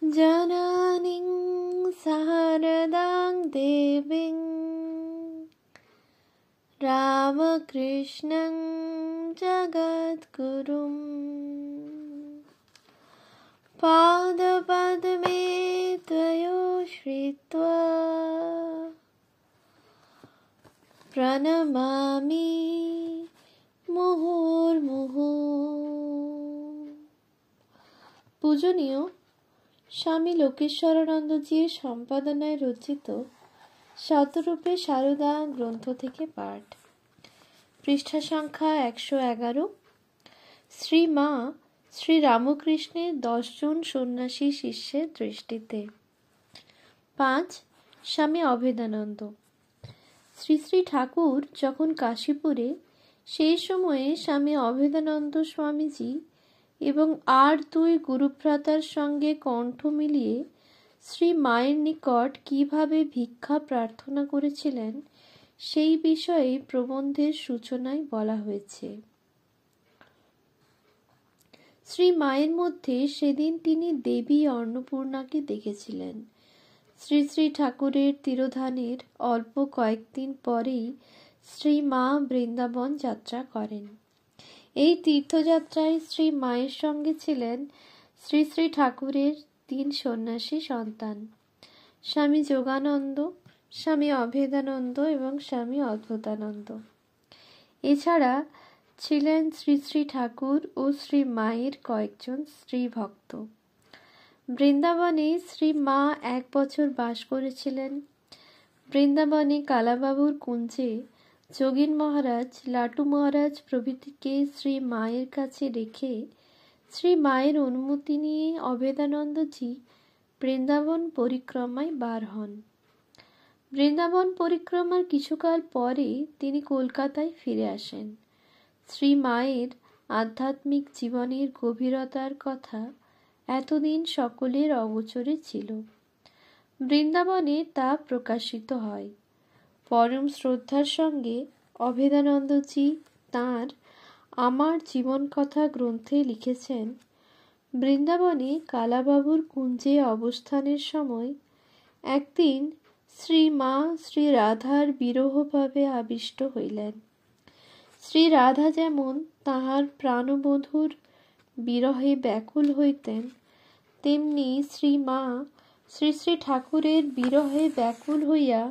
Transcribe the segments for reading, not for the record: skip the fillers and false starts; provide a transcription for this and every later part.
জননীং শারদাং দেবীং রামকৃষ্ণং জগদ্গুরুং পাদপদ্মে ত্বয়োশ্রিত্বা প্রণমামি মুহুর্মুহু। পূজনীয় স্বামী লোকেশ্বরানন্দজির সম্পাদনায় রচিত শতরূপে সারদা গ্রন্থ থেকে পাঠ। পৃষ্ঠা সংখ্যা 111। শ্রীমা শ্রী রামকৃষ্ণের 10 জন সন্ন্যাসী শিষ্যের দৃষ্টিতে। 5. স্বামী অভেদানন্দ। শ্রী শ্রী ঠাকুর যখন কাশীপুরে, সেই সময়ে স্বামী অভেদানন্দ স্বামীজি এবং আর 2 গুরুভ্রাতার সঙ্গে কণ্ঠ মিলিয়ে শ্রী মায়ের নিকট কিভাবে ভিক্ষা প্রার্থনা করেছিলেন সেই বিষয়ে প্রবন্ধের সূচনায় বলা হয়েছে। শ্রী মায়ের মধ্যে সেদিন তিনি দেবী অন্নপূর্ণাকে দেখেছিলেন। শ্রী শ্রী ঠাকুরের তিরোধানের অল্প কয়েকদিন পরেই শ্রী মা বৃন্দাবন যাত্রা করেন। এই তীর্থযাত্রায় শ্রী মায়ের সঙ্গে ছিলেন শ্রী শ্রী ঠাকুরের 3 সন্ন্যাসী সন্তান, স্বামী যোগানন্দ, স্বামী অভেদানন্দ এবং স্বামী অদ্বৈতানন্দ। এছাড়া ছিলেন শ্রী শ্রী ঠাকুর ও শ্রী মায়ের কয়েকজন স্ত্রী ভক্ত। বৃন্দাবনে শ্রী মা 1 বছর বাস করেছিলেন। বৃন্দাবনে কালাবাবুর কুঞ্জে যোগীন মহারাজ, লাটু মহারাজ প্রভৃতিকে শ্রী মায়ের কাছে রেখে শ্রী মায়ের অনুমতি নিয়ে অভেদানন্দজি বৃন্দাবন পরিক্রমায় বার হন। বৃন্দাবন পরিক্রমার কিছুকাল পরে তিনি কলকাতায় ফিরে আসেন। শ্রী মায়ের আধ্যাত্মিক জীবনের গভীরতার কথা এতদিন সকলের অগোচরে ছিল। বৃন্দাবনে তা প্রকাশিত হয়। পরম শ্রদ্ধার সঙ্গে অভেদানন্দজি তাঁর আমার জীবন কথা গ্রন্থে লিখেছেন, বৃন্দাবনে কালাবাবুর কুঞ্জে অবস্থানের সময় একদিন শ্রী মা শ্রী রাধার বিরহভাবে আবিষ্ট হইলেন। শ্রী রাধা যেমন তাহার প্রাণবধূর বিরহে ব্যাকুল হইতেন, তেমনি শ্রী মা শ্রী শ্রী ঠাকুরের বিরহে ব্যাকুল হইয়া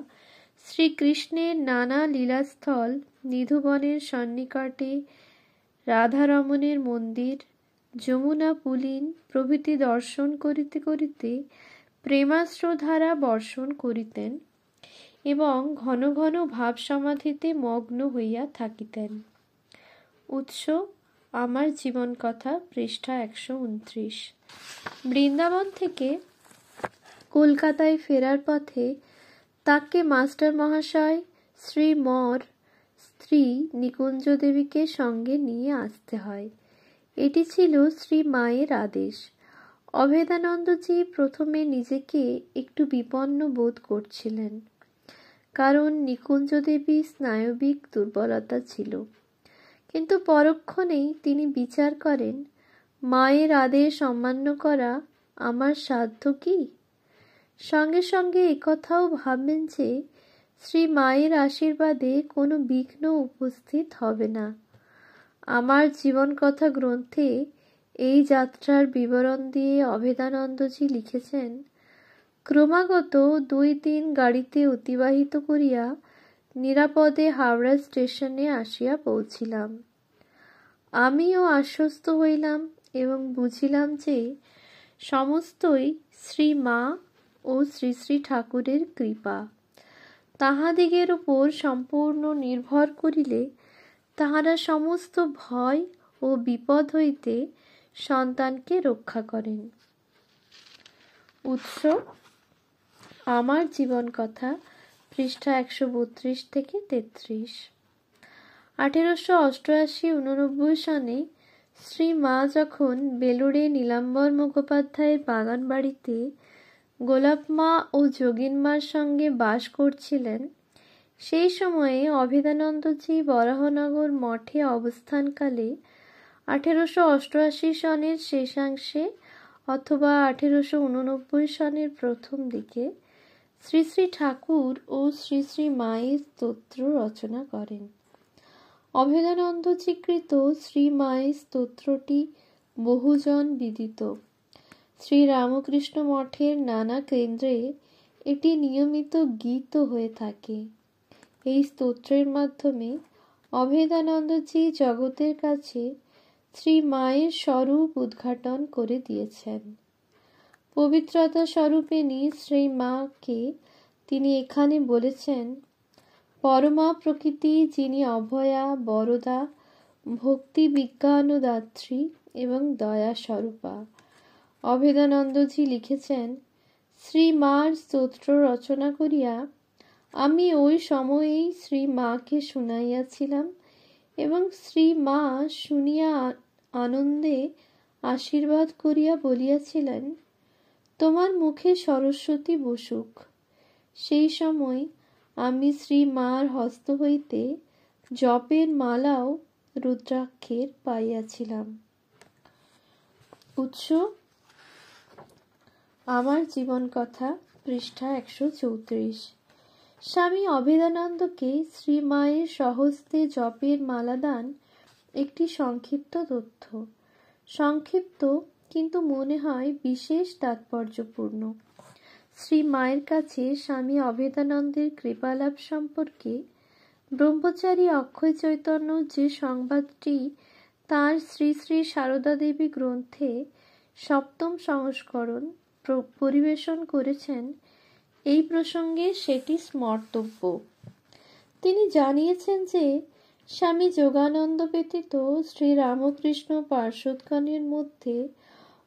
শ্রীকৃষ্ণের নানা লীলাস্থল, নিধুবনের সন্নিকটে রাধারমণের মন্দির, যমুনা পুলিন প্রভৃতি দর্শন করিতে করিতে প্রেমাশ্রুধারা বর্ষণ করিতেন এবং ঘন ঘন ভাব সমাধিতে মগ্ন হইয়া থাকিতেন। উৎস আমার জীবন কথা, পৃষ্ঠা 129। বৃন্দাবন থেকে কলকাতায় ফেরার পথে তাকে মাস্টার মহাশয় শ্রী মর স্ত্রী নিকুঞ্জ দেবীকে সঙ্গে নিয়ে আসতে হয়। এটি ছিল শ্রী মায়ের আদেশ। অভেদানন্দজি প্রথমে নিজেকে একটু বিপন্ন বোধ করছিলেন, কারণ নিকুঞ্জ দেবী স্নায়বিক দুর্বলতা ছিল। কিন্তু পরক্ষণেই তিনি বিচার করেন, মায়ের আদেশ অমান্য করা আমার সাধ্য কি? সঙ্গে সঙ্গে একথাও ভাববেন যে শ্রী মায়ের আশীর্বাদে কোনো বিঘ্ন উপস্থিত হবে না। আমার জীবন কথা গ্রন্থে এই যাত্রার বিবরণ দিয়ে অভেদানন্দজি লিখেছেন, ক্রমাগত 2 দিন গাড়িতে অতিবাহিত করিয়া নিরাপদে হাওড়া স্টেশনে আসিয়া পৌঁছিলাম। আমিও আশ্বস্ত হইলাম এবং বুঝিলাম যে সমস্তই শ্রী মা ও শ্রী শ্রী ঠাকুরের কৃপা। তাহাদিগের উপর সম্পূর্ণ নির্ভর করিলে তাহারা সমস্ত ভয় ও বিপদ হইতে সন্তানকে রক্ষা করেন। উৎস আমার জীবন কথা, পৃষ্ঠা 132 থেকে 33। 1888-89 সনে শ্রী মা যখন বেলুড়ে নীলাম্বর মুখোপাধ্যায়ের বাগান বাড়িতে গোলাপ মা ও যোগীন মার সঙ্গে বাস করছিলেন, সেই সময়ে অভেদানন্দজি বরাহনগর মঠে অবস্থানকালে 1888 সনের শেষাংশে অথবা 1889 সনের প্রথম দিকে শ্রী শ্রী ঠাকুর ও শ্রী শ্রী মায়ের স্তোত্র রচনা করেন। অভেদানন্দজীকৃত শ্রী মায়ের স্তোত্রটি বহুজন বিদিত। শ্রী রামকৃষ্ণ মঠের নানা কেন্দ্রে এটি নিয়মিত গীত হয়ে থাকে। এই স্তোত্রের মাধ্যমে অভেদানন্দজি জগতের কাছে শ্রী মায়ের স্বরূপ উদ্ঘাটন করে দিয়েছেন। পবিত্রতা স্বরূপিণী শ্রী মাকে তিনি এখানে বলেছেন, পরমা প্রকৃতি যিনি অভয়া, বরদা, ভক্তি বিজ্ঞানদাত্রী এবং দয়া স্বরূপা। অভেদানন্দজি লিখেছেন, শ্রী মার স্তোত্র রচনা করিয়া আমি ওই সময়েই শ্রী মাকে শুনাইয়াছিলাম এবং শ্রী মা শুনিয়া আনন্দে আশীর্বাদ করিয়া বলিয়াছিলেন, তোমার মুখে সরস্বতী বসুক। সেই সময় আমি শ্রী মার হস্ত হইতে জপের মালাও রুদ্রাক্ষের পাইয়াছিলাম। উৎস আমার জীবন কথা, পৃষ্ঠা 134। স্বামী অভেদানন্দকে শ্রী মায়ের স্বহস্তে জপের মালাদান একটি সংক্ষিপ্ত তথ্য। সংক্ষিপ্ত, কিন্তু মনে হয় বিশেষ তাৎপর্যপূর্ণ। শ্রী মায়ের কাছে স্বামী অভেদানন্দের কৃপালাভ সম্পর্কে ব্রহ্মচারী অক্ষয় চৈতন্য যে সংবাদটি তাঁর শ্রী শ্রী সারদা দেবী গ্রন্থে 7ম সংস্করণ পরিবেশন করেছেন, এই প্রসঙ্গে সেটি স্মর্তব্য। তিনি জানিয়েছেন যে স্বামী যোগানন্দ ব্যতীত শ্রী রামকৃষ্ণ পার্ষদগণের মধ্যে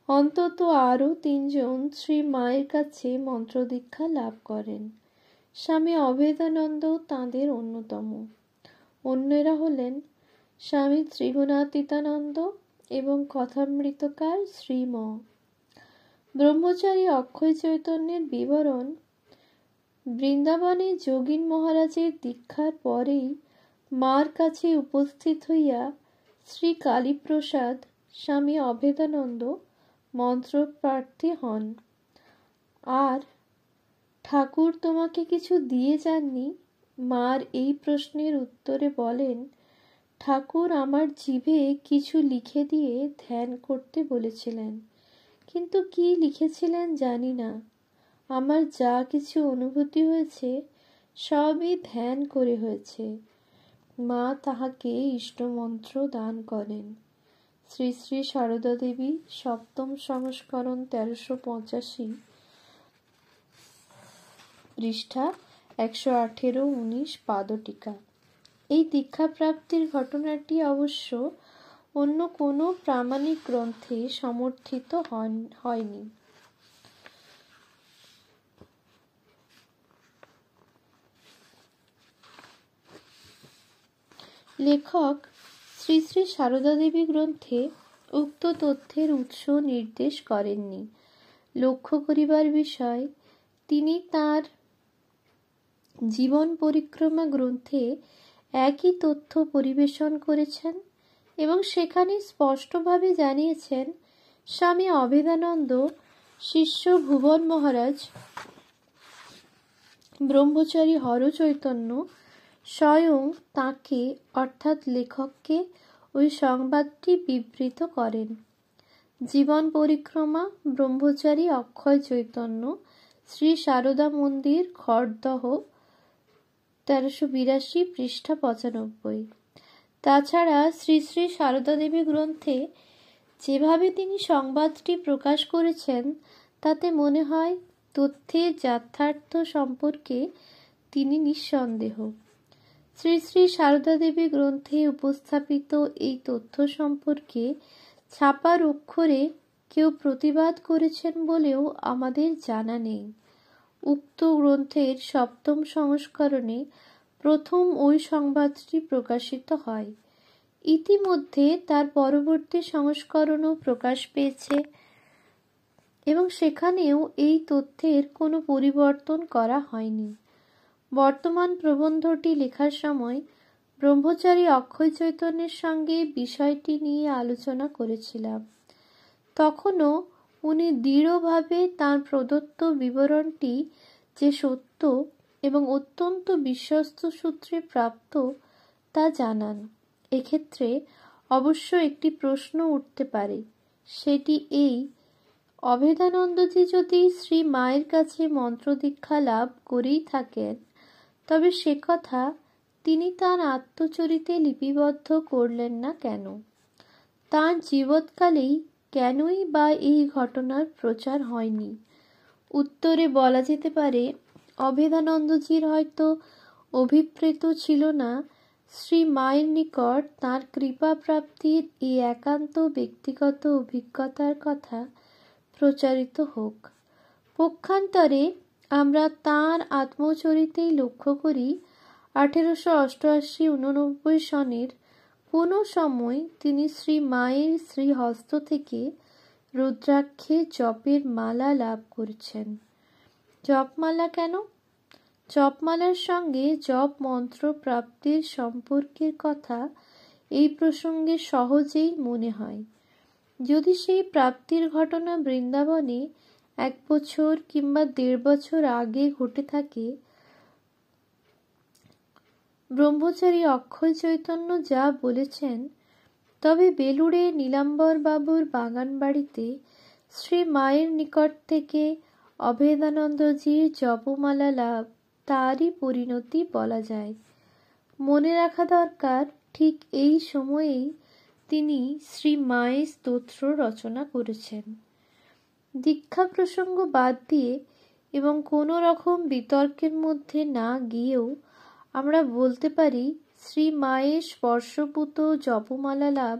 অন্তত আরও 3 জন শ্রী মায়ের কাছে মন্ত্রদীক্ষা লাভ করেন। স্বামী অভেদানন্দ তাঁদের অন্যতম। অন্যেরা হলেন স্বামী ত্রিগুণাতীতানন্দ এবং কথামৃতকার শ্রীম। ব্রহ্মচারী অক্ষয় চৈতন্যের বিবরণ, বৃন্দাবনে যোগীন মহারাজের দীক্ষার পরেই মার কাছে উপস্থিত হইয়া শ্রী কালীপ্রসাদ স্বামী অভেদানন্দ মন্ত্রপ্রার্থী হন। আর ঠাকুর তোমাকে কিছু দিয়ে যাননি? মার এই প্রশ্নের উত্তরে বলেন, ঠাকুর আমার জিভে কিছু লিখে দিয়ে ধ্যান করতে বলেছিলেন, কিন্তু কি লিখেছিলেন জানি না। আমার যা কিছু অনুভূতি হয়েছে সবই ধ্যান করে হয়েছে। মা তাহাকে ইষ্টমন্ত্র দান করেন। শ্রী শ্রী সারদা দেবী 7ম সংস্করণ 1385, পৃষ্ঠা 118-19 পাদটিকা। এই দীক্ষাপ্রাপ্তির ঘটনাটি অবশ্য অন্য কোনো প্রামাণিক গ্রন্থে সমর্থিত হয়নি। লেখক শ্রী শ্রী সারদা দেবী গ্রন্থে উক্ত তথ্যের উৎস নির্দেশ করেননি। লক্ষ্য করিবার বিষয়, তিনি তাঁর জীবন পরিক্রমা গ্রন্থে একই তথ্য পরিবেশন করেছেন এবং সেখানে স্পষ্টভাবে জানিয়েছেন, স্বামী অভেদানন্দ শিষ্য ভুবন মহারাজ ব্রহ্মচারী হরচৈতন্য স্বয়ং তাঁকে অর্থাৎ লেখককে ওই সংবাদটি বিবৃত করেন। জীবন পরিক্রমা ব্রহ্মচারী অক্ষয় চৈতন্য, শ্রী সারদা মন্দির, খড়দহ, 1382, পৃষ্ঠা 95। তাছাড়া শ্রী শ্রী সারদা দেবী গ্রন্থে যেভাবে তিনি সংবাদটি প্রকাশ করেছেন তাতে মনে হয় তথ্যের যথার্থ সম্পর্কে তিনি নিঃসন্দেহ। শ্রী শ্রী সারদা দেবী গ্রন্থে উপস্থাপিত এই তথ্য সম্পর্কে ছাপার অক্ষরে কেউ প্রতিবাদ করেছেন বলেও আমাদের জানা নেই। উক্ত গ্রন্থের 7ম সংস্করণে প্রথম ওই সংবাদটি প্রকাশিত হয়। ইতিমধ্যে তার পরবর্তী সংস্করণও প্রকাশ পেয়েছে এবং সেখানেও এই তথ্যের কোনো পরিবর্তন করা হয়নি। বর্তমান প্রবন্ধটি লেখার সময় ব্রহ্মচারী অক্ষয় চৈতন্যের সঙ্গে বিষয়টি নিয়ে আলোচনা করেছিলাম। তখনও উনি দৃঢ়ভাবে তাঁর প্রদত্ত বিবরণটি যে সত্য এবং অত্যন্ত বিশ্বস্ত সূত্রে প্রাপ্ত তা জানান। এক্ষেত্রে অবশ্য একটি প্রশ্ন উঠতে পারে, সেটি এই: অভেদানন্দজি যদি শ্রী মায়ের কাছে মন্ত্রদীক্ষা লাভ করেই থাকেন, তবে সে কথা তিনি তাঁর আত্মচরিতে লিপিবদ্ধ করলেন না কেন? তাঁর জীবৎকালেই কেনই বা এই ঘটনার প্রচার হয়নি? উত্তরে বলা যেতে পারে, অভেদানন্দজির হয়তো অভিপ্রেত ছিল না শ্রী মায়ের নিকট তাঁর কৃপা প্রাপ্তির এই একান্ত ব্যক্তিগত অভিজ্ঞতার কথা প্রচারিত হোক। পক্ষান্তরে আমরা তাঁর আত্মচরিতেই লক্ষ্য করি 1888-89 সনের কোনো সময় তিনি শ্রী মায়ের শ্রীহস্ত থেকে রুদ্রাক্ষে জপের মালা লাভ করেছেন। জপমালা কেন? জপমালার সঙ্গে জপ মন্ত্র প্রাপ্তির সম্পর্কের কথা এই প্রসঙ্গে সহজেই মনে হয়। যদি সেই প্রাপ্তির ঘটনা বৃন্দাবনে 1 বছর কিংবা 1.5 বছর আগে ঘটে থাকে, ব্রহ্মচারী অক্ষয় চৈতন্য যা বলেছেন, তবে বেলুড়ে নীলাম্বর বাবুর বাগান বাড়িতে শ্রী মায়ের নিকট থেকে অভেদানন্দজির জপমালা লাভ তারই পরিণতি বলা যায়। মনে রাখা দরকার, ঠিক এই সময়েই তিনি শ্রী মায়ের স্তোত্র রচনা করেছেন। দীক্ষা প্রসঙ্গ বাদ দিয়ে এবং কোনো রকম বিতর্কের মধ্যে না গিয়েও আমরা বলতে পারি, শ্রী মায়ের স্পর্শপুত জপমালা লাভ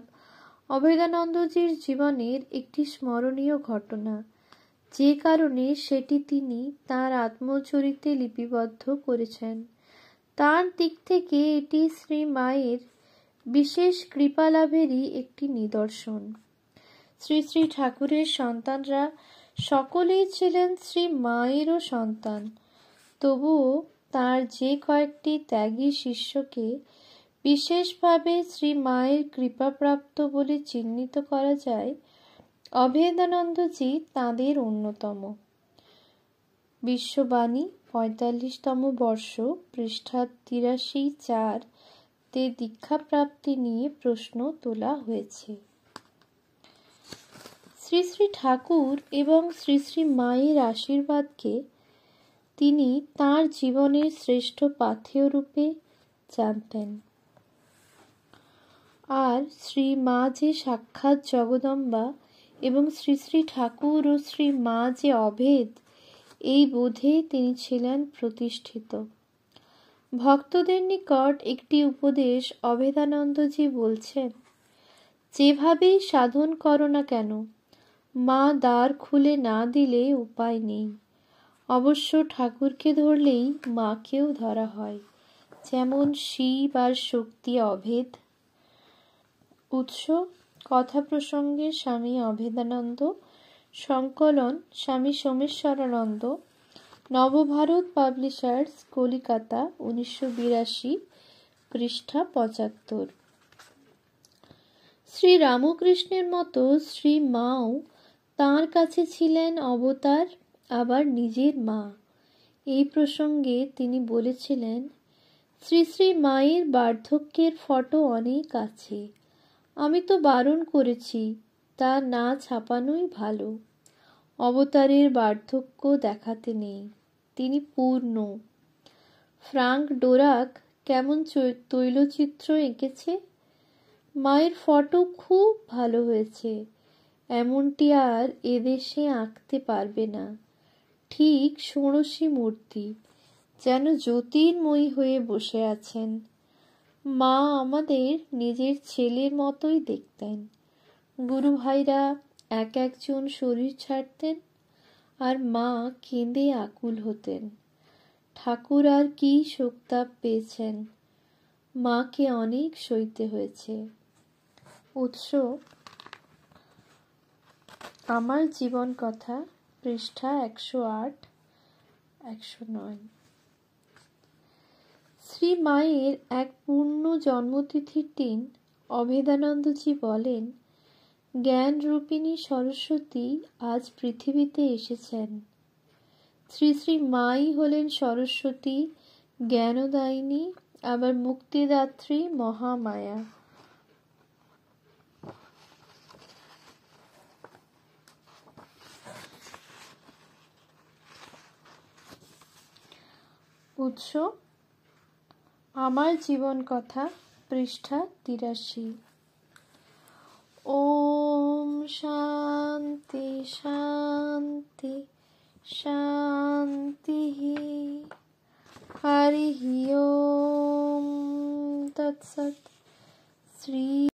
অভেদানন্দজির জীবনের একটি স্মরণীয় ঘটনা, যে কারণে সেটি তিনি তাঁর আত্মচরিতে লিপিবদ্ধ করেছেন। তাঁর দিক থেকে এটি শ্রী মায়ের বিশেষ কৃপালাভেরই একটি নিদর্শন। শ্রী শ্রী ঠাকুরের সন্তানরা সকলেই ছিলেন শ্রী মায়েরও সন্তান। তবুও তাঁর যে কয়েকটি ত্যাগী শিষ্যকে বিশেষভাবে শ্রী মায়ের কৃপাপ্রাপ্ত বলে চিহ্নিত করা যায়, অভেদানন্দজি তাঁদের অন্যতম। বিশ্ববাণী 45তম বর্ষ, পৃষ্ঠা 83-4 তে দীক্ষাপ্রাপ্তি নিয়ে প্রশ্ন তোলা হয়েছে। শ্রী শ্রী ঠাকুর এবং শ্রী শ্রী মায়ের আশীর্বাদকে তিনি তাঁর জীবনের শ্রেষ্ঠ পাথেয় রূপে জানতেন। আর শ্রী মা যে সাক্ষাৎ জগদম্বা এবং শ্রী শ্রী ঠাকুর ও শ্রী মা যে অভেদ, এই বোধে তিনি ছিলেন প্রতিষ্ঠিত। ভক্তদের নিকট একটি উপদেশ অভেদানন্দজি বলছেন, যেভাবেই সাধন করো না কেন, মা দ্বার খুলে না দিলে উপায় নেই। অবশ্য ঠাকুরকে ধরলেই মাকেও ধরা হয়, যেমন শিব আর শক্তি অভেদ। উৎস: কথা প্রসঙ্গে স্বামী অভেদানন্দ, সংকলন স্বামী সোমেশ্বরানন্দ, নবভারত পাবলিশার্স, কলিকাতা, 1982, পৃষ্ঠা 75। শ্রী রামকৃষ্ণের মতো শ্রী মাও তাঁর কাছে ছিলেন অবতার, আবার নিজের মা। এই প্রসঙ্গে তিনি বলেছিলেন, শ্রী শ্রী মায়ের বার্ধক্যের ফটো অনেক আছে, আমি তো বারণ করেছি, তা না ছাপানোই ভালো। অবতারের বার্ধক্য দেখাতে নেই, তিনি পূর্ণ। ফ্রাঙ্ক ডোরাক কেমন তৈলচিত্র এঁকেছে! মায়ের ফটো খুব ভালো হয়েছে, এমনটি আর এদেশে আঁকতে পারবে না। ঠিক ষোড়শী মূর্তি, যেন জ্যোতির্ময়ী হয়ে বসে আছেন। মা আমাদের নিজের ছেলের মতোই দেখতেন। গুরু ভাইরা এক একজন শরীর ছাড়তেন, আর মা কেঁদে আকুল হতেন। ঠাকুর আর কি শোকতাপ পেয়েছেন, মাকে অনেক সইতে হয়েছে। উৎস: আমার জীবন কথা, পৃষ্ঠা 108-109। শ্রী মায়ের এক পূর্ণ জন্মতিথির দিন অভেদানন্দজি বলেন, জ্ঞান রূপিণী সরস্বতী আজ পৃথিবীতে এসেছেন। শ্রী শ্রী মাই হলেন সরস্বতী, জ্ঞানদায়িনী, আবার মুক্তিদাত্রী মহামায়া। উৎস: আমার জীবন কথা, পৃষ্ঠা ৮৩। ওম শান্তি শান্তি শান্তি। হরি ওম তৎসৎ। শ্রী